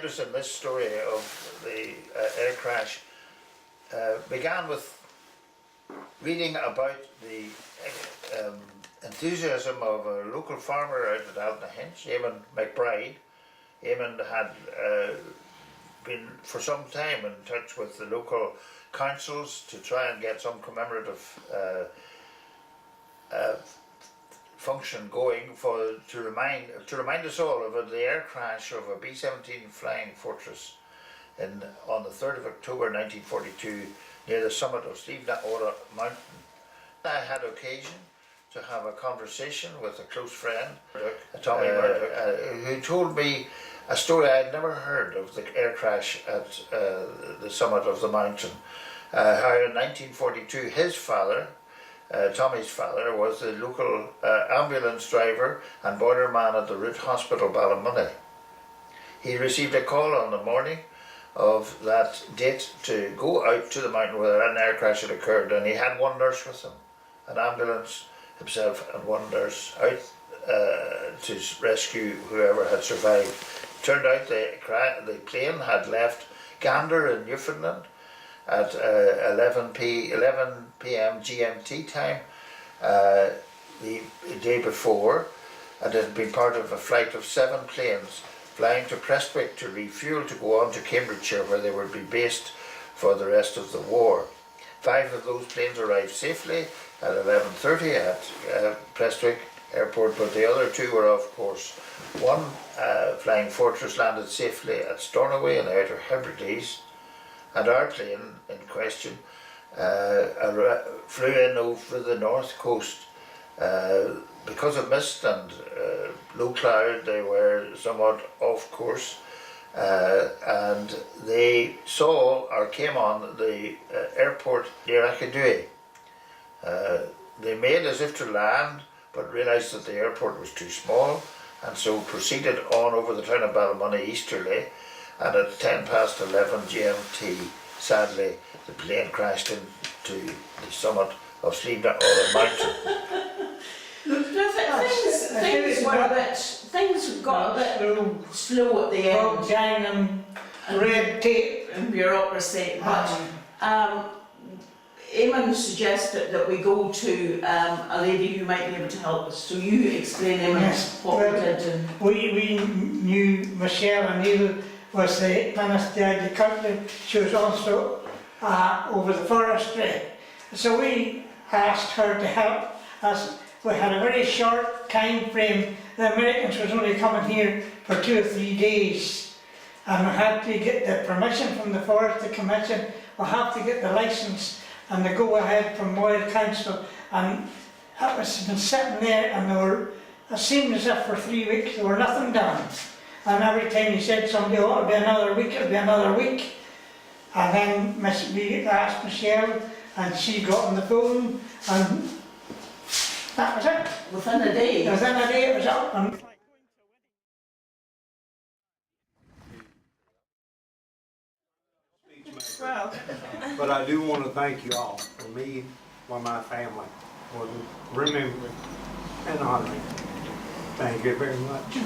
interest in this story of the air crash began with reading about the enthusiasm of a local farmer out at Altnahinch, Eamon McBride. Eamon had been for some time in touch with the local councils to try and get some commemorative function going to remind us all of the air crash of a B17 flying fortress on the 3rd of October 1942 near the summit of Slieveanorra Mt. I had occasion to have a conversation with a close friend, Tommy Murdoch, who told me a story I'd never heard of the air crash at the summit of the mountain. How in 1942 his father, Tommy's father, was the local ambulance driver and boiler man at the Root Hospital, Ballymoney. He received a call on the morning of that date to go out to the mountain where an air crash had occurred, and he had one nurse with him, an ambulance himself and one nurse out to rescue whoever had survived. Turned out the plane had left Gander in Newfoundland at 11 p.m. GMT time the day before, and it had been part of a flight of 7 planes flying to Prestwick to refuel to go on to Cambridgeshire, where they would be based for the rest of the war. 5 of those planes arrived safely at 11:30 at Prestwick Airport, but the other 2 were off course. One flying fortress landed safely at Stornoway in the Outer Hebrides, and our plane in question flew in over the north coast. Because of mist and low cloud, they were somewhat off course, and they saw or came on the airport near Akadui. They made as if to land, but realised that the airport was too small, and so proceeded on over the town of Ballymoney easterly, and at 11 GMT, sadly, the plane crashed into the summit of Slieveanorra Mt. Things got a bit slow at the end. Gang and red tape and bureaucracy, but Eamon suggested that we go to a lady who might be able to help us. So you explain, Eamon, what we did. We knew Michelle O'Neill was the minister of the country. She was also over the forestry. So we asked her to help us. We had a very short time frame. The Americans was only coming here for 2 or 3 days, and we had to get the permission from the Forestry Commission. We had to get the licence and the go-ahead from Royal Council, and that was been sitting there, and it seemed as if for 3 weeks there were nothing done. And every time you said somebody, oh, it'll be another week, it'll be another week. And then we asked Michelle, and she got on the phone, and that was it. Within a day? Within a day it was up. And well, but I do want to thank you all, for me, for my family, for remembering and honoring. Thank you very much.